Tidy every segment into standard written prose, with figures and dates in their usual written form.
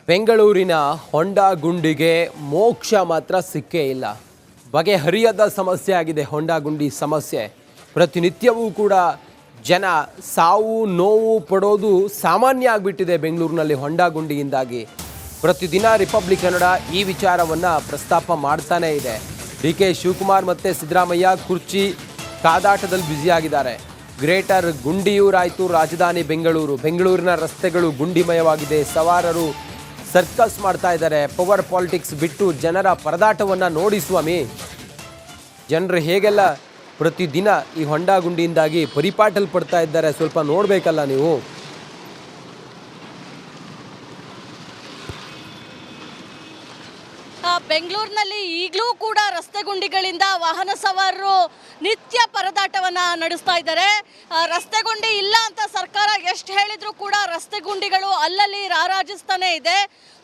ಬೆಂಗಳೂರಿನ ಹೊಂಡಾ ಗುಂಡಿಗೆ ಮೋಕ್ಷ ಮಾತ್ರ ಸಿಕ್ಕೇ ಇಲ್ಲ. ಬಗೆಹರಿಯದ ಸಮಸ್ಯೆ ಆಗಿದೆ ಹೊಂಡಾ ಗುಂಡಿ ಸಮಸ್ಯೆ. ಪ್ರತಿನಿತ್ಯವೂ ಕೂಡ ಜನ ಸಾವು ನೋವು ಪಡೋದು ಸಾಮಾನ್ಯ ಆಗಿಬಿಟ್ಟಿದೆ ಬೆಂಗಳೂರಿನಲ್ಲಿ ಹೊಂಡಾ ಗುಂಡಿಯಿಂದಾಗಿ. ಪ್ರತಿದಿನ ರಿಪಬ್ಲಿಕ್ ಕನ್ನಡ ಈ ವಿಚಾರವನ್ನು ಪ್ರಸ್ತಾಪ ಮಾಡ್ತಾನೇ ಇದೆ. ಡಿ.ಕೆ. ಶಿವಕುಮಾರ್ ಮತ್ತು ಸಿದ್ದರಾಮಯ್ಯ ಕುರ್ಚಿ ಕಾದಾಟದಲ್ಲಿ ಬ್ಯುಸಿಯಾಗಿದ್ದಾರೆ. ಗ್ರೇಟರ್ ಗುಂಡಿಯೂರಾಯಿತು ರಾಜಧಾನಿ ಬೆಂಗಳೂರಿನ ರಸ್ತೆಗಳು ಗುಂಡಿಮಯವಾಗಿದೆ. ಸವಾರರು ಸರ್ಕಸ್ ಮಾಡ್ತಾ ಇದ್ದಾರೆ. ಪವರ್ ಪಾಲಿಟಿಕ್ಸ್ ಬಿಟ್ಟು ಜನರ ಪರದಾಟವನ್ನು ನೋಡಿ ಸ್ವಾಮಿ. ಜನರು ಹೇಗೆಲ್ಲ ಪ್ರತಿದಿನ ಈ ಹೊಂಡಾ ಗುಂಡಿಯಿಂದಾಗಿ ಪರಿಪಾಟಲ್ಪಡ್ತಾ ಇದ್ದಾರೆ, ಸ್ವಲ್ಪ ನೋಡಬೇಕಲ್ಲ ನೀವು. ಬೆಂಗಳೂರಿನಲ್ಲಿ ಈಗಲೂ ಕೂಡ ರಸ್ತೆ ಗುಂಡಿಗಳಿಂದ ವಾಹನ ಸವಾರರು ನಿತ್ಯ ಪರದಾಟವನ್ನು ನಡೆಸ್ತಾ ಇದ್ದಾರೆ. ರಸ್ತೆ ಗುಂಡಿ ಇಲ್ಲ ಅಂತ ಸರ್ಕಾರ ಎಷ್ಟು ಹೇಳಿದ್ರು ಕೂಡ ರಸ್ತೆ ಗುಂಡಿಗಳು ಅಲ್ಲಲ್ಲಿ ರಾರಾಜಿಸ್ತಾನೆ ಇದೆ.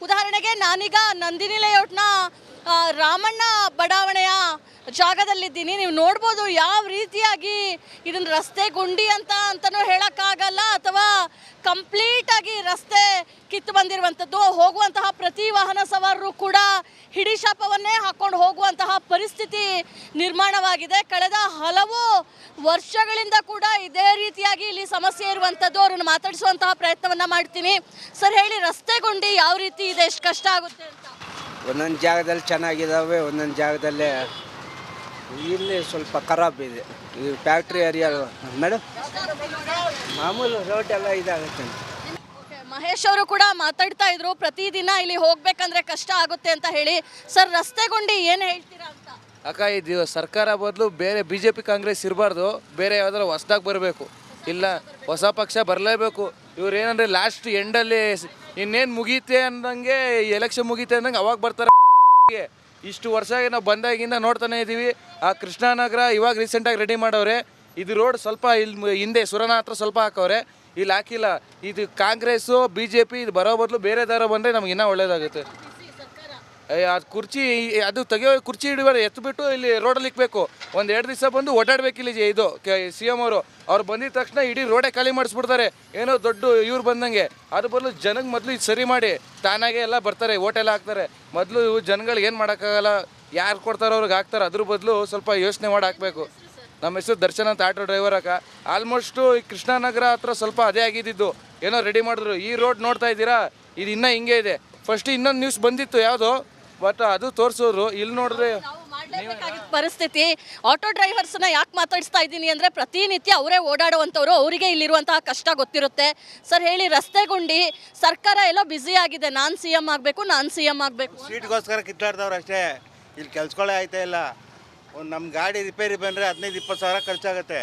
ಉದಾಹರಣೆಗೆ ನಾನೀಗ ನಂದಿನಿ ಲೇಔಟ್ನ ರಾಮಣ್ಣ ಬಡಾವಣೆಯ ಜಾಗದಲ್ಲಿದ್ದೀನಿ. ನೀವು ನೋಡ್ಬೋದು ಯಾವ ರೀತಿಯಾಗಿ ಇದನ್ನು ರಸ್ತೆ ಗುಂಡಿ ಅಂತನೂ ಹೇಳೋಕ್ಕಾಗಲ್ಲ, ಅಥವಾ ಕಂಪ್ಲೀಟಾಗಿ ರಸ್ತೆ ಕಿತ್ತು ಬಂದಿರುವಂಥದ್ದು. ಹೋಗುವಂತಹ ಪ್ರತಿ ವಾಹನ ಸವಾರರು ಕೂಡ ಹಿಡಿಶಾಪವನ್ನೇ ಹಾಕ್ಕೊಂಡು ಹೋಗುವಂತಹ ಪರಿಸ್ಥಿತಿ ನಿರ್ಮಾಣವಾಗಿದೆ. ಕಳೆದ ಹಲವು ವರ್ಷಗಳಿಂದ ಕೂಡ ಇದೇ ರೀತಿಯಾಗಿ ಇಲ್ಲಿ ಸಮಸ್ಯೆ ಇರುವಂಥದ್ದು. ಅವ್ರನ್ನ ಮಾತಾಡಿಸುವಂತಹ ಪ್ರಯತ್ನವನ್ನು ಮಾಡ್ತೀನಿ. ಸರ್ ಹೇಳಿ, ರಸ್ತೆ ಗುಂಡಿ ಯಾವ ರೀತಿ ಇದೆ, ಎಷ್ಟು ಕಷ್ಟ ಆಗುತ್ತೆ ಅಂತ? ಒಂದೊಂದು ಜಾಗದಲ್ಲಿ ಚೆನ್ನಾಗಿದ್ದಾವೆ, ಒಂದೊಂದು ಜಾಗದಲ್ಲೇ ಇಲ್ಲಿ ಸ್ವಲ್ಪ ಖರಾಬ್ ಇದೆ. ಈ ಫ್ಯಾಕ್ಟ್ರಿ ಏರಿಯಾ ಮೇಡಮ್, ಮಾಮೂಲು ರೋಡ್ ಎಲ್ಲ ಇದಾಗುತ್ತೆ. ಮಹೇಶ್ ಅವರು ಕೂಡ ಮಾತಾಡ್ತಾ ಇದ್ರು, ಪ್ರತಿದಿನ ಇಲ್ಲಿ ಹೋಗ್ಬೇಕಂದ್ರೆ ಕಷ್ಟ ಆಗುತ್ತೆ ಅಂತ ಹೇಳಿ. ಸರ್ ರಸ್ತೆ ಗುಂಡಿ ಏನು ಹೇಳ್ತೀರಾ ಅಂತ? ಅಕ್ಕ, ಇದು ಸರ್ಕಾರ ಬದಲು ಬೇರೆ BJP ಕಾಂಗ್ರೆಸ್ ಇರಬಾರ್ದು, ಬೇರೆ ಯಾವ್ದಾರು ಹೊಸ್ದಾಗಿ ಬರಬೇಕು, ಇಲ್ಲ ಹೊಸ ಪಕ್ಷ ಬರಲೇಬೇಕು. ಇವ್ರು ಏನಂದರೆ ಲಾಸ್ಟ್ ಎಂಡಲ್ಲಿ ಇನ್ನೇನು ಮುಗೀತೆ ಅಂದಂಗೆ, ಎಲೆಕ್ಷನ್ ಮುಗೀತೆ ಅಂದಂಗೆ ಅವಾಗ ಬರ್ತಾರೆ. ಇಷ್ಟು ವರ್ಷ ನಾವು ಬಂದಾಗಿಂದ ನೋಡ್ತಾನೆ ಇದ್ದೀವಿ. ಆ ಕೃಷ್ಣನಗರ ಇವಾಗ ರೀಸೆಂಟಾಗಿ ರೆಡಿ ಮಾಡವ್ರೆ. ಇದು ರೋಡ್ ಸ್ವಲ್ಪ ಇಲ್ಲಿ ಹಿಂದೆ ಸುರನ ಹತ್ರ ಸ್ವಲ್ಪ ಹಾಕವ್ರೆ, ಇಲ್ಲಿ ಹಾಕಿಲ್ಲ. ಇದು ಕಾಂಗ್ರೆಸ್ಸು BJP ಇದು ಬರೋ ಬದಲು ಬೇರೆ ದಾರ ಬಂದರೆ ನಮ್ಗೆ ಇನ್ನೂ ಒಳ್ಳೇದಾಗುತ್ತೆ. ಅದು ಕುರ್ಚಿ, ಅದು ತೆಗಿಯೋ ಕುರ್ಚಿ ಹಿಡಿಬೇಡ, ಎತ್ಬಿಟ್ಟು ಇಲ್ಲಿ ರೋಡಲ್ಲಿ ಇಕ್ಬೇಕು. ಒಂದು 2 ದಿವಸ ಬಂದು ಓಡಾಡಬೇಕಿಲ್ಲ. ಇದು CM ಅವ್ರು ಬಂದಿದ ತಕ್ಷಣ ಇಡೀ ರೋಡೇ ಖಾಲಿ ಮಾಡಿಸ್ಬಿಡ್ತಾರೆ, ಏನೋ ದೊಡ್ಡ ಇವ್ರು ಬಂದಂಗೆ. ಅದು ಬದಲು ಜನಕ್ಕೆ ಮೊದಲು ಇದು ಸರಿ ಮಾಡಿ ತಾನಾಗೆ ಎಲ್ಲ ಬರ್ತಾರೆ, ಓಟೆಲ್ಲ ಹಾಕ್ತಾರೆ. ಮೊದಲು ಜನಗಳಿಗೆ ಏನು ಮಾಡೋಕ್ಕಾಗಲ್ಲ, ಯಾರು ಕೊಡ್ತಾರೋ ಅವ್ರಿಗೆ ಹಾಕ್ತಾರೆ. ಅದ್ರ ಬದಲು ಸ್ವಲ್ಪ ಯೋಚನೆ ಮಾಡಿ ಹಾಕಬೇಕು. ನಮ್ಮ ಹೆಸರು ದರ್ಶನ್ ಅಂತ, ಆಟೋ ಡ್ರೈವರ್ ಅಕ್ಕ. ಆಲ್ಮೋಸ್ಟು ಈ ಕೃಷ್ಣನಗರ ಹತ್ರ ಸ್ವಲ್ಪ ಅದೇ ಆಗಿದ್ದು, ಏನೋ ರೆಡಿ ಮಾಡಿದ್ರು. ಈ ರೋಡ್ ನೋಡ್ತಾ ಇದ್ದೀರಾ, ಇದು ಇನ್ನೂ ಹಿಂಗೆ ಇದೆ. ಫಸ್ಟ್ ಇನ್ನೊಂದು ನ್ಯೂಸ್ ಬಂದಿತ್ತು ಯಾವುದೋ, ಬಟ್ ಅದು ತೋರಿಸೋರು. ಇಲ್ಲಿ ನೋಡಿದ್ರೆ ಪರಿಸ್ಥಿತಿ. ಆಟೋ ಡ್ರೈವರ್ಸ್ನ ಯಾಕೆ ಮಾತಾಡಿಸ್ತಾ ಇದ್ದೀನಿ ಅಂದರೆ, ಪ್ರತಿನಿತ್ಯ ಅವರೇ ಓಡಾಡುವಂಥವ್ರು, ಅವರಿಗೆ ಇಲ್ಲಿರುವಂತಹ ಕಷ್ಟ ಗೊತ್ತಿರುತ್ತೆ. ಸರ್ ಹೇಳಿ, ರಸ್ತೆ ಗುಂಡಿ ಸರ್ಕಾರ ಎಲ್ಲೋ ಬ್ಯುಸಿ ಆಗಿದೆ, ನಾನು CM ಆಗಬೇಕು, ನಾನು CM ಆಗಬೇಕು, ಸೀಟ್ಗೋಸ್ಕರ ಕಿತ್ತಾಡ್ದವ್ರು ಅಷ್ಟೇ. ಇಲ್ಲಿ ಕೆಲ್ಸಗಳೇ ಆಯ್ತಾ ಇಲ್ಲ. ಒಂದು ನಮ್ಮ ಗಾಡಿ ರಿಪೇರಿ ಬಂದರೆ 15-20 ಸಾವಿರ ಖರ್ಚಾಗುತ್ತೆ.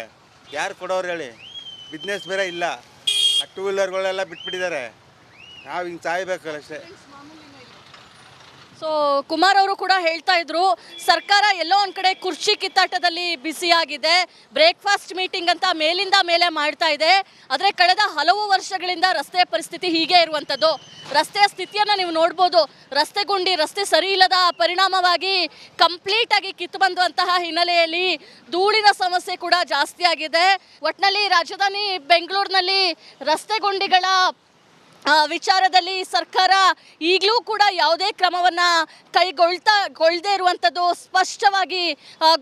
ಯಾರು ಕೊಡೋರು ಹೇಳಿ? ಬಿಸ್ನೆಸ್ ಬೇರೆ ಇಲ್ಲ, ಆ 2 ವೀಲರ್ಗಳೆಲ್ಲ ಬಿಟ್ಬಿಟ್ಟಿದ್ದಾರೆ. ನಾವು ಹಿಂಗೆ ಸಾಯ್ಬೇಕಲ್ಲ ಅಷ್ಟೇ. ಸೊ ಕುಮಾರ್ ಅವರು ಕೂಡ ಹೇಳ್ತಾ ಇದ್ರು, ಸರ್ಕಾರ ಎಲ್ಲೋ ಒಂದು ಕಡೆ ಕುರ್ಚಿ ಕಿತ್ತಾಟದಲ್ಲಿ ಬಿಸಿಯಾಗಿದೆ. ಬ್ರೇಕ್ಫಾಸ್ಟ್ ಮೀಟಿಂಗ್ ಅಂತ ಮೇಲಿಂದ ಮೇಲೆ ಮಾಡ್ತಾ ಇದೆ. ಆದರೆ ಕಳೆದ ಹಲವು ವರ್ಷಗಳಿಂದ ರಸ್ತೆ ಪರಿಸ್ಥಿತಿ ಹೀಗೆ ಇರುವಂಥದ್ದು. ರಸ್ತೆಯ ಸ್ಥಿತಿಯನ್ನು ನೀವು ನೋಡ್ಬೋದು. ರಸ್ತೆ ಗುಂಡಿ, ರಸ್ತೆ ಸರಿ ಇಲ್ಲದ ಪರಿಣಾಮವಾಗಿ ಕಂಪ್ಲೀಟಾಗಿ ಕಿತ್ತು ಬಂದಂತಹ ಹಿನ್ನೆಲೆಯಲ್ಲಿ ಧೂಳಿನ ಸಮಸ್ಯೆ ಕೂಡ ಜಾಸ್ತಿ ಆಗಿದೆ. ಒಟ್ಟಿನಲ್ಲಿ ರಾಜಧಾನಿ ಬೆಂಗಳೂರಿನಲ್ಲಿ ರಸ್ತೆ ಗುಂಡಿಗಳ ವಿಚಾರದಲ್ಲಿ ಸರ್ಕಾರ ಈಗಲೂ ಕೂಡ ಯಾವುದೇ ಕ್ರಮವನ್ನು ಕೈಗೊಳ್ಳದೇ ಇರುವಂಥದ್ದು ಸ್ಪಷ್ಟವಾಗಿ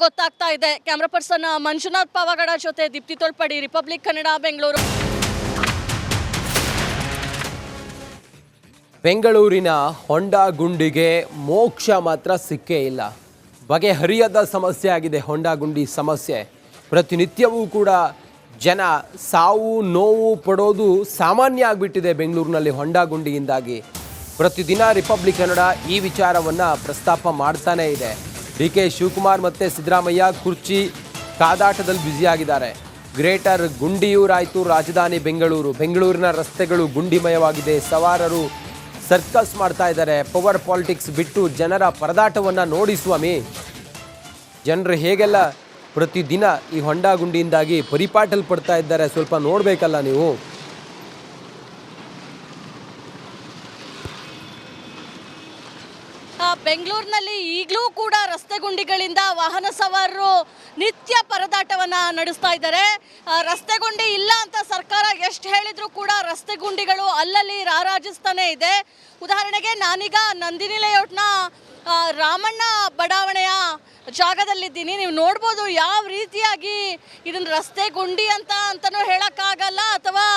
ಗೊತ್ತಾಗ್ತಾ ಇದೆ. ಕ್ಯಾಮ್ರಾ ಪರ್ಸನ್ ಮಂಜುನಾಥ್ ಪಾವಗಡ ಜೊತೆ ದೀಪ್ತಿ ತೋಳ್ಪಡಿ, ರಿಪಬ್ಲಿಕ್ ಕನ್ನಡ, ಬೆಂಗಳೂರು. ಬೆಂಗಳೂರಿನ ಹೊಂಡಾ ಗುಂಡಿಗೆ ಮೋಕ್ಷ ಮಾತ್ರ ಸಿಕ್ಕೇ ಇಲ್ಲ. ಬಗೆಹರಿಯದ ಸಮಸ್ಯೆ ಆಗಿದೆ ಹೊಂಡಾ ಗುಂಡಿ ಸಮಸ್ಯೆ. ಪ್ರತಿನಿತ್ಯವೂ ಕೂಡ ಜನ ಸಾವು ನೋವು ಪಡೋದು ಸಾಮಾನ್ಯ ಆಗಿಬಿಟ್ಟಿದೆ ಬೆಂಗಳೂರಿನಲ್ಲಿ ಹೊಂಡಾ ಗುಂಡಿಯಿಂದಾಗಿ. ಪ್ರತಿದಿನ ರಿಪಬ್ಲಿಕ್ ಕನ್ನಡ ಈ ವಿಚಾರವನ್ನು ಪ್ರಸ್ತಾಪ ಮಾಡ್ತಾನೇ ಇದೆ. ಡಿ.ಕೆ. ಶಿವಕುಮಾರ್ ಮತ್ತು ಸಿದ್ದರಾಮಯ್ಯ ಕುರ್ಚಿ ಕಾದಾಟದಲ್ಲಿ ಬ್ಯುಸಿಯಾಗಿದ್ದಾರೆ. ಗ್ರೇಟರ್ ಗುಂಡಿಯೂರಾಯಿತು ರಾಜಧಾನಿ ಬೆಂಗಳೂರಿನ ರಸ್ತೆಗಳು ಗುಂಡಿಮಯವಾಗಿದೆ. ಸವಾರರು ಸರ್ಕಸ್ ಮಾಡ್ತಾ ಇದ್ದಾರೆ. ಪವರ್ ಪಾಲಿಟಿಕ್ಸ್ ಬಿಟ್ಟು ಜನರ ಪರದಾಟವನ್ನು ನೋಡಿ ಸ್ವಾಮಿ. ಜನರು ಹೇಗೆಲ್ಲ ಪ್ರತಿದಿನ ಈ ಹೊಂಡಾ ಗುಂಡಿಯಿಂದಾಗಿ ಪರಿಪಾಟಲ್ಪಡ್ತಾ ಇದ್ದಾರೆ, ಸ್ವಲ್ಪ ನೋಡಬೇಕಲ್ಲ ನೀವು. ಬೆಂಗಳೂರಿನಲ್ಲಿ ಈಗಲೂ ಕೂಡ ರಸ್ತೆ ಗುಂಡಿಗಳಿಂದ ವಾಹನ ಸವಾರರು ನಿತ್ಯ ಪರದಾಟವನ್ನು ನಡೆಸ್ತಾ ಇದ್ದಾರೆ. ರಸ್ತೆ ಗುಂಡಿ ಇಲ್ಲ ಅಂತ ಸರ್ಕಾರ ಎಷ್ಟು ಹೇಳಿದ್ರು ಕೂಡ ರಸ್ತೆ ಗುಂಡಿಗಳು ಅಲ್ಲಲ್ಲಿ ರಾರಾಜಿಸ್ತಾನೆ ಇದೆ. ಉದಾಹರಣೆಗೆ ನಾನೀಗ ನಂದಿನಿ ಲೇಔಟ್ನ ರಾಮಣ್ಣ ಬಡಾವಣೆಯ ಜಾಗದಲ್ಲಿದ್ದೀನಿ. ನೀವು ನೋಡ್ಬೋದು ಯಾವ ರೀತಿಯಾಗಿ ಇದನ್ನು ರಸ್ತೆ ಗುಂಡಿ ಅಂತಲೂ ಹೇಳೋಕ್ಕಾಗಲ್ಲ, ಅಥವಾ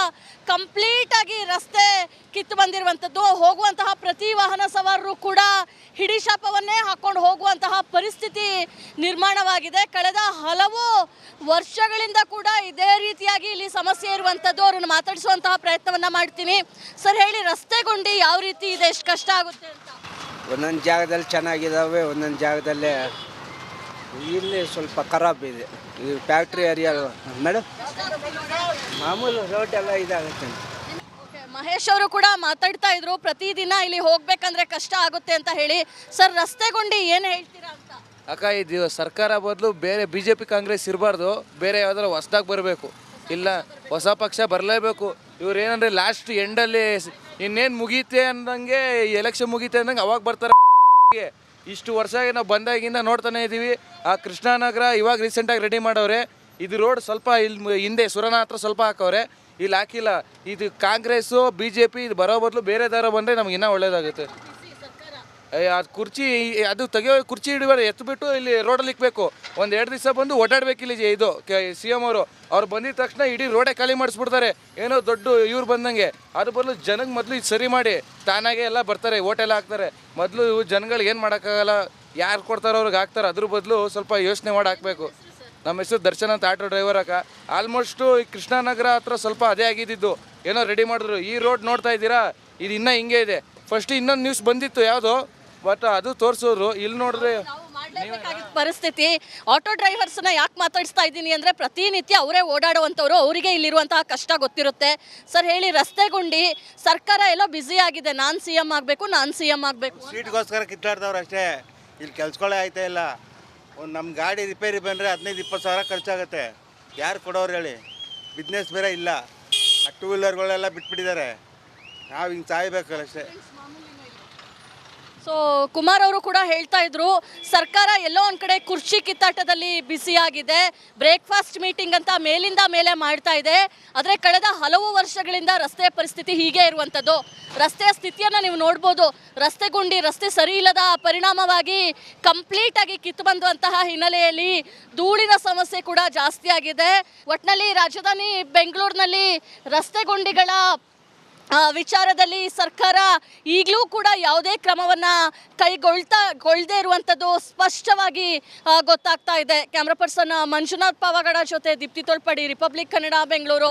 ಕಂಪ್ಲೀಟಾಗಿ ರಸ್ತೆ ಕಿತ್ತು ಬಂದಿರುವಂಥದ್ದು. ಹೋಗುವಂತಹ ಪ್ರತಿ ವಾಹನ ಸವಾರರು ಕೂಡ ಹಿಡಿಶಾಪವನ್ನೇ ಹಾಕ್ಕೊಂಡು ಹೋಗುವಂತಹ ಪರಿಸ್ಥಿತಿ ನಿರ್ಮಾಣವಾಗಿದೆ. ಕಳೆದ ಹಲವು ವರ್ಷಗಳಿಂದ ಕೂಡ ಇದೇ ರೀತಿಯಾಗಿ ಇಲ್ಲಿ ಸಮಸ್ಯೆ ಇರುವಂಥದ್ದು. ಅವ್ರನ್ನ ಮಾತಾಡಿಸುವಂತಹ ಪ್ರಯತ್ನವನ್ನು ಮಾಡ್ತೀನಿ. ಸರ್ ಹೇಳಿ, ರಸ್ತೆ ಗುಂಡಿ ಯಾವ ರೀತಿ ಇದೆ, ಎಷ್ಟು ಕಷ್ಟ ಆಗುತ್ತೆ ಅಂತ? ಒಂದೊಂದು ಜಾಗದಲ್ಲಿ ಚೆನ್ನಾಗಿದ್ದಾವೆ, ಒಂದೊಂದು ಜಾಗದಲ್ಲೇ ಇಲ್ಲಿ ಸ್ವಲ್ಪ ಖರಾಬ್ ಇದೆ. ಈ ಫ್ಯಾಕ್ಟ್ರಿ ಏರಿಯಾ ಮೇಡಮ್, ಮಾಮೂಲು ರೋಡ್ ಎಲ್ಲ ಇದಾಗುತ್ತೆ. ಮಹೇಶ್ ಅವರು ಕೂಡ ಮಾತಾಡ್ತಾ ಇದ್ರು, ಪ್ರತಿದಿನ ಇಲ್ಲಿ ಹೋಗ್ಬೇಕಂದ್ರೆ ಕಷ್ಟ ಆಗುತ್ತೆ ಅಂತ ಹೇಳಿ. ಸರ್ ರಸ್ತೆ ಗುಂಡಿ ಏನು ಹೇಳ್ತೀರಾ ಅಂತ? ಅಕ್ಕ, ಇದು ಸರ್ಕಾರ ಬದಲು ಬೇರೆ BJP ಕಾಂಗ್ರೆಸ್ ಇರಬಾರ್ದು, ಬೇರೆ ಯಾವ್ದಾರು ಹೊಸ್ದಾಗಿ ಬರಬೇಕು. ಇಲ್ಲ, ಹೊಸ ಪಕ್ಷ ಬರಲೇಬೇಕು. ಇವ್ರು ಏನಂದರೆ ಲಾಸ್ಟ್ ಎಂಡಲ್ಲಿ ಇನ್ನೇನು ಮುಗೀತೆ ಅಂದಂಗೆ, ಎಲೆಕ್ಷನ್ ಮುಗೀತೆ ಅಂದಂಗೆ ಅವಾಗ ಬರ್ತಾರೆ. ಇಷ್ಟು ವರ್ಷ ನಾವು ಬಂದಾಗಿಂದ ನೋಡ್ತಾನೆ ಇದ್ದೀವಿ. ಆ ಕೃಷ್ಣಾನಗರ ಇವಾಗ ರೀಸೆಂಟಾಗಿ ರೆಡಿ ಮಾಡವ್ರೆ. ಇದು ರೋಡ್ ಸ್ವಲ್ಪ ಇಲ್ಲಿ ಹಿಂದೆ ಸುರನ ಹತ್ರ ಸ್ವಲ್ಪ ಹಾಕವ್ರೆ, ಇಲ್ಲಿ ಹಾಕಿಲ್ಲ. ಇದು ಕಾಂಗ್ರೆಸ್ಸು BJP ಇದು ಬರೋ ಬದಲು ಬೇರೆ ದಾರ ಬಂದರೆ ನಮ್ಗೆ ಇನ್ನೂ ಒಳ್ಳೇದಾಗುತ್ತೆ. ಅದು ಕುರ್ಚಿ, ಅದು ತೆಗಿಯೋ ಕುರ್ಚಿ ಹಿಡಿಬಾರ್ದು, ಎತ್ಬಿಟ್ಟು ಇಲ್ಲಿ ರೋಡಲ್ಲಿ ಇಕ್ಬೇಕು. ಒಂದು 2 ದಿವಸ ಬಂದು ಓಡಾಡಬೇಕಿಲ್ಲ. ಇದು CM ಅವ್ರು ಬಂದಿದ ತಕ್ಷಣ ಇಡೀ ರೋಡೇ ಖಾಲಿ ಮಾಡಿಸ್ಬಿಡ್ತಾರೆ, ಏನೋ ದೊಡ್ಡ ಇವ್ರು ಬಂದಂಗೆ. ಅದು ಬದಲು ಜನಕ್ಕೆ ಮೊದಲು ಇದು ಸರಿ ಮಾಡಿ ತಾನಾಗೆ ಎಲ್ಲ ಬರ್ತಾರೆ, ಓಟೆಲ್ಲ ಹಾಕ್ತಾರೆ. ಮೊದಲು ಜನಗಳಿಗೆ ಏನು ಮಾಡೋಕ್ಕಾಗಲ್ಲ, ಯಾರು ಕೊಡ್ತಾರೋ ಅವ್ರಿಗೆ ಹಾಕ್ತಾರೆ. ಅದ್ರ ಬದಲು ಸ್ವಲ್ಪ ಯೋಚನೆ ಮಾಡಿ ಹಾಕಬೇಕು. ನಮ್ಮ ಹೆಸರು ದರ್ಶನ್ ಅಂತ, ಆಟೋ ಡ್ರೈವರ್ ಅಕ್ಕ. ಆಲ್ಮೋಸ್ಟು ಈ ಕೃಷ್ಣಾನಗರ ಹತ್ರ ಸ್ವಲ್ಪ ಅದೇ ಆಗಿದ್ದು, ಏನೋ ರೆಡಿ ಮಾಡಿದ್ರು. ಈ ರೋಡ್ ನೋಡ್ತಾ ಇದ್ದೀರಾ, ಇದು ಇನ್ನೂ ಹಿಂಗೆ ಇದೆ. ಫಸ್ಟ್ ಇನ್ನೊಂದು ನ್ಯೂಸ್ ಬಂದಿತ್ತು ಯಾವುದೋ, ಬಟ್ ಅದು ತೋರಿಸೋರು. ಇಲ್ಲಿ ನೋಡಿದ್ರೆ ಪರಿಸ್ಥಿತಿ. ಆಟೋ ಡ್ರೈವರ್ಸ್ನ ಯಾಕೆ ಮಾತಾಡಿಸ್ತಾ ಇದ್ದೀನಿ ಅಂದರೆ, ಪ್ರತಿನಿತ್ಯ ಅವರೇ ಓಡಾಡುವಂಥವ್ರು, ಅವರಿಗೆ ಇಲ್ಲಿರುವಂತಹ ಕಷ್ಟ ಗೊತ್ತಿರುತ್ತೆ. ಸರ್ ಹೇಳಿ, ರಸ್ತೆ ಗುಂಡಿ ಸರ್ಕಾರ ಎಲ್ಲೋ ಬ್ಯುಸಿ ಆಗಿದೆ, ನಾನು CM ಆಗಬೇಕು, ನಾನು CM ಆಗಬೇಕು, ಸೀಟ್ಗೋಸ್ಕರ ಕಿತ್ತಾಡ್ದವ್ರು ಅಷ್ಟೇ. ಇಲ್ಲಿ ಕೆಲ್ಸಗಳೇ ಆಯ್ತಾ ಇಲ್ಲ. ಒಂದು ನಮ್ಮ ಗಾಡಿ ರಿಪೇರಿ ಬಂದರೆ 15-20 ಸಾವಿರ ಖರ್ಚಾಗುತ್ತೆ. ಯಾರು ಕೊಡೋರು ಹೇಳಿ? ಬಿಸ್ನೆಸ್ ಬೇರೆ ಇಲ್ಲ. ಆ 2 ವೀಲರ್ಗಳೆಲ್ಲ ಬಿಟ್ಬಿಟ್ಟಿದ್ದಾರೆ. ನಾವು ಹಿಂಗೆ ಸಾಯ್ಬೇಕಲ್ಲ ಅಷ್ಟೇ. ಸೊ ಕುಮಾರ್ ಅವರು ಕೂಡ ಹೇಳ್ತಾ ಇದ್ರು, ಸರ್ಕಾರ ಎಲ್ಲೋ ಒಂದು ಕಡೆ ಕುರ್ಚಿ ಕಿತ್ತಾಟದಲ್ಲಿ ಬಿಸಿಯಾಗಿದೆ. ಬ್ರೇಕ್ಫಾಸ್ಟ್ ಮೀಟಿಂಗ್ ಅಂತ ಮೇಲಿಂದ ಮೇಲೆ ಮಾಡ್ತಾ ಇದೆ. ಆದರೆ ಕಳೆದ ಹಲವು ವರ್ಷಗಳಿಂದ ರಸ್ತೆಯ ಪರಿಸ್ಥಿತಿ ಹೀಗೆ ಇರುವಂಥದ್ದು. ರಸ್ತೆಯ ಸ್ಥಿತಿಯನ್ನು ನೀವು ನೋಡ್ಬೋದು. ರಸ್ತೆ ಗುಂಡಿ, ರಸ್ತೆ ಸರಿ ಇಲ್ಲದ ಪರಿಣಾಮವಾಗಿ ಕಂಪ್ಲೀಟಾಗಿ ಕಿತ್ತು ಬಂದಂತಹ ಹಿನ್ನೆಲೆಯಲ್ಲಿ ಧೂಳಿನ ಸಮಸ್ಯೆ ಕೂಡ ಜಾಸ್ತಿ ಆಗಿದೆ. ಒಟ್ಟಿನಲ್ಲಿ ರಾಜಧಾನಿ ಬೆಂಗಳೂರಿನಲ್ಲಿ ರಸ್ತೆ ಗುಂಡಿಗಳ ವಿಚಾರದಲ್ಲಿ ಸರ್ಕಾರ ಈಗಲೂ ಕೂಡ ಯಾವುದೇ ಕ್ರಮವನ್ನು ಕೈಗೊಳ್ಳದೇ ಇರುವಂಥದ್ದು ಸ್ಪಷ್ಟವಾಗಿ ಗೊತ್ತಾಗ್ತಾ ಇದೆ. ಕ್ಯಾಮ್ರಾ ಪರ್ಸನ್ ಮಂಜುನಾಥ್ ಪಾವಗಡ ಜೊತೆ ದೀಪ್ತಿ ತೋಳ್ಪಡಿ, ರಿಪಬ್ಲಿಕ್ ಕನ್ನಡ, ಬೆಂಗಳೂರು.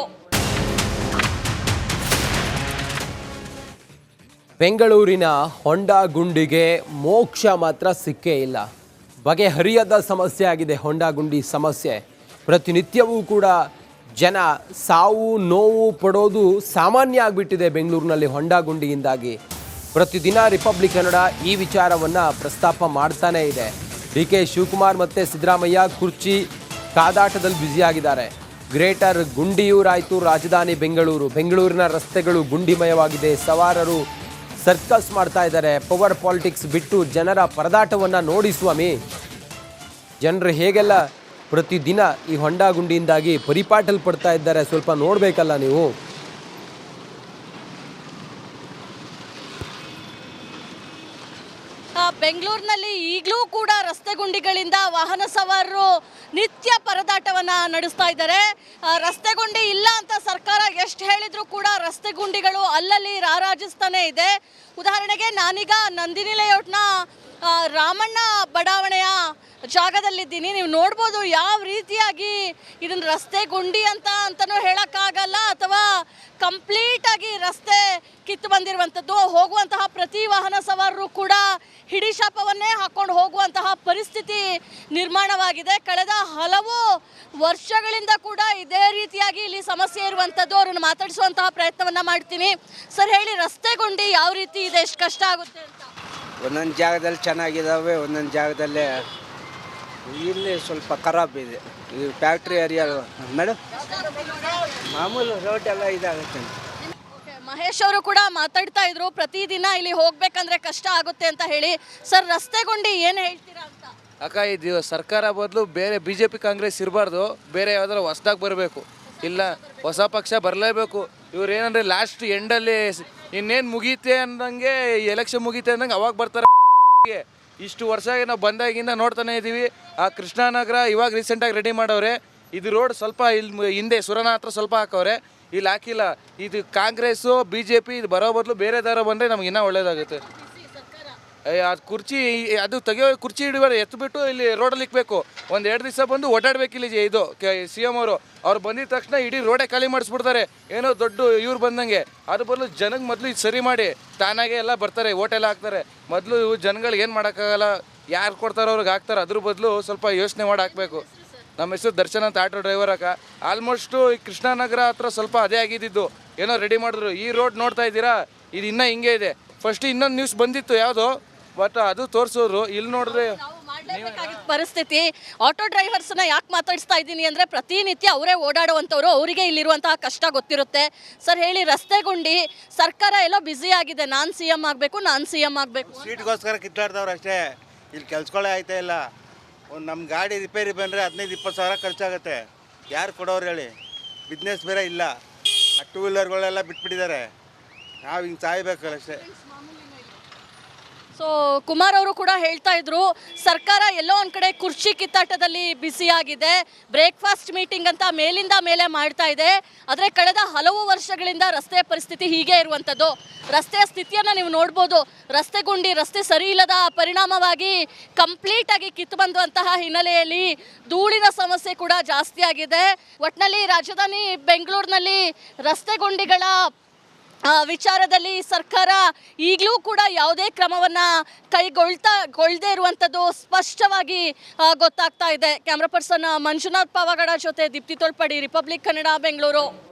ಬೆಂಗಳೂರಿನ ಹೊಂಡಾ ಗುಂಡಿಗೆ ಮೋಕ್ಷ ಮಾತ್ರ ಸಿಕ್ಕೇ ಇಲ್ಲ. ಬಗೆಹರಿಯದ ಸಮಸ್ಯೆ ಆಗಿದೆ ಹೊಂಡಾ ಗುಂಡಿ ಸಮಸ್ಯೆ. ಪ್ರತಿನಿತ್ಯವೂ ಕೂಡ ಜನ ಸಾವು ನೋವು ಪಡೋದು ಸಾಮಾನ್ಯ ಆಗಿಬಿಟ್ಟಿದೆ ಬೆಂಗಳೂರಿನಲ್ಲಿ ಹೊಂಡಾ ಗುಂಡಿಯಿಂದಾಗಿ. ಪ್ರತಿದಿನ ರಿಪಬ್ಲಿಕ್ ಕನ್ನಡ ಈ ವಿಚಾರವನ್ನು ಪ್ರಸ್ತಾಪ ಮಾಡ್ತಾನೇ ಇದೆ. DK ಶಿವಕುಮಾರ್ ಮತ್ತು ಸಿದ್ದರಾಮಯ್ಯ ಕುರ್ಚಿ ಕಾದಾಟದಲ್ಲಿ ಬ್ಯುಸಿಯಾಗಿದ್ದಾರೆ. ಗ್ರೇಟರ್ ಗುಂಡಿಯೂರಾಯಿತು ರಾಜಧಾನಿ ಬೆಂಗಳೂರಿನ ರಸ್ತೆಗಳು ಗುಂಡಿಮಯವಾಗಿದೆ. ಸವಾರರು ಸರ್ಕಸ್ ಮಾಡ್ತಾ ಇದ್ದಾರೆ. ಪವರ್ ಪಾಲಿಟಿಕ್ಸ್ ಬಿಟ್ಟು ಜನರ ಪರದಾಟವನ್ನು ನೋಡಿ ಸ್ವಾಮಿ. ಜನರು ಹೇಗೆಲ್ಲ ಪ್ರತಿದಿನ ಈ ಹೊಂಡಾ ಗುಂಡಿಯಿಂದಾಗಿ ಪರಿಪಾಟಲ್ಪಡ್ತಾ ಇದ್ದಾರೆ, ಸ್ವಲ್ಪ ನೋಡಬೇಕಲ್ಲ ನೀವು. ಬೆಂಗಳೂರಿನಲ್ಲಿ ಈಗಲೂ ಕೂಡ ರಸ್ತೆ ಗುಂಡಿಗಳಿಂದ ವಾಹನ ಸವಾರರು ನಿತ್ಯ ಪರದಾಟವನ್ನು ನಡೆಸ್ತಾ ಇದ್ದಾರೆ. ರಸ್ತೆ ಗುಂಡಿ ಇಲ್ಲ ಅಂತ ಸರ್ಕಾರ ಎಷ್ಟು ಹೇಳಿದ್ರು ಕೂಡ ರಸ್ತೆ ಗುಂಡಿಗಳು ಅಲ್ಲಲ್ಲಿ ರಾರಾಜಿಸ್ತಾನೆ ಇದೆ. ಉದಾಹರಣೆಗೆ ನಾನೀಗ ನಂದಿನಿ ಲೇಔಟ್ನ ರಾಮಣ್ಣ ಬಡಾವಣೆಯ ಜಾಗದಲ್ಲಿದ್ದೀನಿ. ನೀವು ನೋಡ್ಬೋದು ಯಾವ ರೀತಿಯಾಗಿ ಇದನ್ನು ರಸ್ತೆ ಗುಂಡಿ ಅಂತಲೂ ಹೇಳೋಕ್ಕಾಗಲ್ಲ, ಅಥವಾ ಕಂಪ್ಲೀಟಾಗಿ ರಸ್ತೆ ಕಿತ್ತು ಬಂದಿರುವಂಥದ್ದು. ಹೋಗುವಂತಹ ಪ್ರತಿ ವಾಹನ ಸವಾರರು ಕೂಡ ಹಿಡಿಶಾಪವನ್ನೇ ಹಾಕ್ಕೊಂಡು ಹೋಗುವಂತಹ ಪರಿಸ್ಥಿತಿ ನಿರ್ಮಾಣವಾಗಿದೆ. ಕಳೆದ ಹಲವು ವರ್ಷಗಳಿಂದ ಕೂಡ ಇದೇ ರೀತಿಯಾಗಿ ಇಲ್ಲಿ ಸಮಸ್ಯೆ ಇರುವಂಥದ್ದು. ಅವ್ರನ್ನ ಮಾತಾಡಿಸುವಂತಹ ಪ್ರಯತ್ನವನ್ನು ಮಾಡ್ತೀನಿ. ಸರ್ ಹೇಳಿ, ರಸ್ತೆ ಗುಂಡಿ ಯಾವ ರೀತಿ ಇದೆ, ಎಷ್ಟು ಕಷ್ಟ ಆಗುತ್ತೆ ಅಂತ? ಒಂದೊಂದು ಜಾಗದಲ್ಲಿ ಚೆನ್ನಾಗಿದ್ದಾವೆ, ಒಂದೊಂದು ಜಾಗದಲ್ಲೇ ಇಲ್ಲಿ ಸ್ವಲ್ಪ ಖರಾಬ್ ಇದೆ. ಈ ಫ್ಯಾಕ್ಟ್ರಿ ಏರಿಯಾ ಮೇಡಮ್, ಮಾಮೂಲು ರೋಡ್ ಎಲ್ಲ ಇದಾಗುತ್ತೆ. ಮಹೇಶ್ ಅವರು ಕೂಡ ಮಾತಾಡ್ತಾ ಇದ್ರು, ಪ್ರತಿದಿನ ಇಲ್ಲಿ ಹೋಗ್ಬೇಕಂದ್ರೆ ಕಷ್ಟ ಆಗುತ್ತೆ ಅಂತ ಹೇಳಿ. ಸರ್, ರಸ್ತೆ ಗುಂಡಿ ಏನು ಹೇಳ್ತೀರಾ ಅಂತ? ಅಕ್ಕ, ಇದು ಸರ್ಕಾರ ಬದಲು ಬೇರೆ BJP ಕಾಂಗ್ರೆಸ್ ಇರಬಾರ್ದು, ಬೇರೆ ಯಾವ್ದಾರು ಹೊಸ್ದಾಗಿ ಬರಬೇಕು. ಇಲ್ಲ, ಹೊಸ ಪಕ್ಷ ಬರಲೇಬೇಕು. ಇವ್ರು ಏನಂದರೆ ಲಾಸ್ಟ್ ಎಂಡಲ್ಲಿ ಇನ್ನೇನು ಮುಗೀತೆ ಅಂದಂಗೆ, ಎಲೆಕ್ಷನ್ ಮುಗೀತೆ ಅಂದಂಗೆ ಅವಾಗ ಬರ್ತಾರೆ. ಇಷ್ಟು ವರ್ಷ ನಾವು ಬಂದಾಗಿಂದ ನೋಡ್ತಾನೆ ಇದ್ದೀವಿ. ಆ ಕೃಷ್ಣಾನಗರ ಇವಾಗ ರೀಸೆಂಟಾಗಿ ರೆಡಿ ಮಾಡವ್ರೆ. ಇದು ರೋಡ್ ಸ್ವಲ್ಪ ಇಲ್ಲಿ ಹಿಂದೆ ಸುರನ ಹತ್ರ ಸ್ವಲ್ಪ ಹಾಕವ್ರೆ, ಇಲ್ಲಿ ಹಾಕಿಲ್ಲ. ಇದು ಕಾಂಗ್ರೆಸ್ಸು BJP ಇದು ಬರೋ ಬದಲು ಬೇರೆ ದಾರ ಬಂದರೆ ನಮ್ಗೆ ಇನ್ನೂ ಒಳ್ಳೇದಾಗುತ್ತೆ. ಅದು ಕುರ್ಚಿ, ಅದು ತೆಗಿಯೋ ಕುರ್ಚಿ ಹಿಡಿಯೋರು ಎತ್ಬಿಟ್ಟು ಇಲ್ಲಿ ರೋಡಲ್ಲಿ ಇಕ್ಬೇಕು. ಒಂದು 2 ದಿವಸ ಬಂದು ಓಡಾಡ್ಬೇಕು ಇಲ್ಲಿ. ಇದು CM ಅವ್ರು ಬಂದಿದ ತಕ್ಷಣ ಇಡೀ ರೋಡೇ ಖಾಲಿ ಮಾಡಿಸ್ಬಿಡ್ತಾರೆ, ಏನೋ ದೊಡ್ಡ ಇವ್ರು ಬಂದಂಗೆ. ಅದ್ರ ಬದಲು ಜನಕ್ಕೆ ಮೊದಲು ಇದು ಸರಿ ಮಾಡಿ ತಾನಾಗೆ ಎಲ್ಲ ಬರ್ತಾರೆ, ಓಟೆಲ್ಲ ಹಾಕ್ತಾರೆ. ಮೊದಲು ಜನಗಳಿಗೆ ಏನು ಮಾಡೋಕ್ಕಾಗಲ್ಲ, ಯಾರು ಕೊಡ್ತಾರೋ ಅವ್ರಿಗೆ ಹಾಕ್ತಾರೆ. ಅದ್ರ ಬದಲು ಸ್ವಲ್ಪ ಯೋಚನೆ ಮಾಡಿ ಹಾಕಬೇಕು. ನಮ್ಮ ಹೆಸರು ದರ್ಶನ್ ಅಂತ, ಆಟೋ ಡ್ರೈವರ್ ಅಕ್ಕ. ಆಲ್ಮೋಸ್ಟು ಈ ಕೃಷ್ಣಾನಗರ ಹತ್ರ ಸ್ವಲ್ಪ ಅದೇ ಆಗಿದ್ದು, ಏನೋ ರೆಡಿ ಮಾಡಿದ್ರು. ಈ ರೋಡ್ ನೋಡ್ತಾ ಇದ್ದೀರಾ, ಇದು ಇನ್ನೂ ಹಿಂಗೆ ಇದೆ. ಫಸ್ಟ್ ಇನ್ನೊಂದು ನ್ಯೂಸ್ ಬಂದಿತ್ತು ಯಾವುದೋ, ಬಟ್ ಅದು ತೋರಿಸೋರು. ಇಲ್ಲಿ ನೋಡಿದ್ರೆ ಮಾಡಲೇಬೇಕಾಗಿದ್ದ ಪರಿಸ್ಥಿತಿ. ಆಟೋ ಡ್ರೈವರ್ಸ್ನ ಯಾಕೆ ಮಾತಾಡಿಸ್ತಾ ಇದ್ದೀನಿ ಅಂದರೆ, ಪ್ರತಿನಿತ್ಯ ಅವರೇ ಓಡಾಡುವಂಥವ್ರು, ಅವರಿಗೆ ಇಲ್ಲಿರುವಂತಹ ಕಷ್ಟ ಗೊತ್ತಿರುತ್ತೆ. ಸರ್ ಹೇಳಿ, ರಸ್ತೆ ಗುಂಡಿ ಸರ್ಕಾರ ಎಲ್ಲ ಬ್ಯುಸಿ ಆಗಿದೆ, ನಾನು CM ಆಗಬೇಕು, ನಾನು CM ಆಗಬೇಕು. ಸೀಟ್ಗೋಸ್ಕರ ಕಿತ್ತಾಡ್ದವ್ರು ಅಷ್ಟೇ, ಇಲ್ಲಿ ಕೆಲ್ಸಗಳೇ ಆಯ್ತಾ ಇಲ್ಲ. ಒಂದು ನಮ್ಮ ಗಾಡಿ ರಿಪೇರಿ ಬಂದರೆ 15-20 ಸಾವಿರ ಖರ್ಚಾಗುತ್ತೆ. ಯಾರು ಕೊಡೋರು ಹೇಳಿ? ಬಿಸ್ನೆಸ್ ಬೇರೆ ಇಲ್ಲ, ಆ 2 ವೀಲರ್ಗಳೆಲ್ಲ ಬಿಟ್ಬಿಟ್ಟಿದ್ದಾರೆ. ನಾವು ಹಿಂಗೆ ಸಾಯ್ಬೇಕಲ್ಲ ಅಷ್ಟೇ. ಸೊ ಕುಮಾರ್ ಅವರು ಕೂಡ ಹೇಳ್ತಾ ಇದ್ರು, ಸರ್ಕಾರ ಎಲ್ಲೋ ಒಂದು ಕಡೆ ಕುರ್ಚಿ ಕಿತ್ತಾಟದಲ್ಲಿ ಬ್ಯುಸಿ ಆಗಿದೆ. ಬ್ರೇಕ್ಫಾಸ್ಟ್ ಮೀಟಿಂಗ್ ಅಂತ ಮೇಲಿಂದ ಮೇಲೆ ಮಾಡ್ತಾ ಇದೆ. ಆದರೆ ಕಳೆದ ಹಲವು ವರ್ಷಗಳಿಂದ ರಸ್ತೆಯ ಪರಿಸ್ಥಿತಿ ಹೀಗೆ ಇರುವಂಥದ್ದು. ರಸ್ತೆಯ ಸ್ಥಿತಿಯನ್ನು ನೀವು ನೋಡ್ಬೋದು. ರಸ್ತೆ ಗುಂಡಿ, ರಸ್ತೆ ಸರಿ ಇಲ್ಲದ ಪರಿಣಾಮವಾಗಿ ಕಂಪ್ಲೀಟಾಗಿ ಕಿತ್ತು ಬಂದಂತಹ ಹಿನ್ನೆಲೆಯಲ್ಲಿ ಧೂಳಿನ ಸಮಸ್ಯೆ ಕೂಡ ಜಾಸ್ತಿ ಆಗಿದೆ. ಒಟ್ಟಿನಲ್ಲಿ ರಾಜಧಾನಿ ಬೆಂಗಳೂರಿನಲ್ಲಿ ರಸ್ತೆ ಗುಂಡಿಗಳ ವಿಚಾರದಲ್ಲಿ ಸರ್ಕಾರ ಈಗಲೂ ಕೂಡ ಯಾವುದೇ ಕ್ರಮವನ್ನು ಕೈಗೊಳ್ಳದೇ ಇರುವಂಥದ್ದು ಸ್ಪಷ್ಟವಾಗಿ ಗೊತ್ತಾಗ್ತಾ ಇದೆ. ಕ್ಯಾಮ್ರಾ ಪರ್ಸನ್ ಮಂಜುನಾಥ್ ಪಾವಗಡ ಜೊತೆ ದೀಪ್ತಿ ತೋಳ್ಪಡಿ, ರಿಪಬ್ಲಿಕ್ ಕನ್ನಡ, ಬೆಂಗಳೂರು.